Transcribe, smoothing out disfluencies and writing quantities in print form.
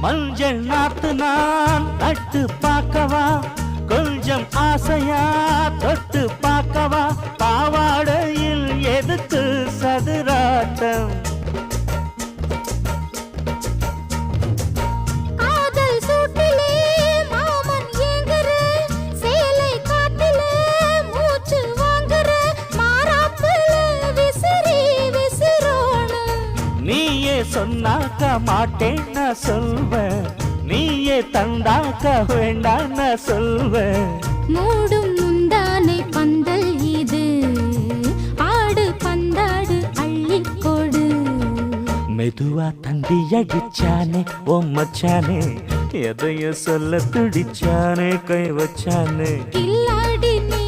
மஞ்சள் நாத்து நான் நட்டு பார்க்கவா, கொஞ்சம் ஆசையா தொட்டு பார்க்கவா, பாவாடையில் எதுக்கு சதுராட்டம்? சொன்னாக்க மாட்டேன் நான் சொல்வேன், நீயே தந்தாக்க வேண்டாம் நான் சொல்வேன். மூடும் முந்தானை பந்தல் இது, ஆடு பந்தாடு அள்ளிக்கொடு. மெதுவா தந்தி அடிச்சானே ஓ மச்சானே, எதைய சொல்ல துடிச்சானே கை வச்சானே. கில்லாடி நீ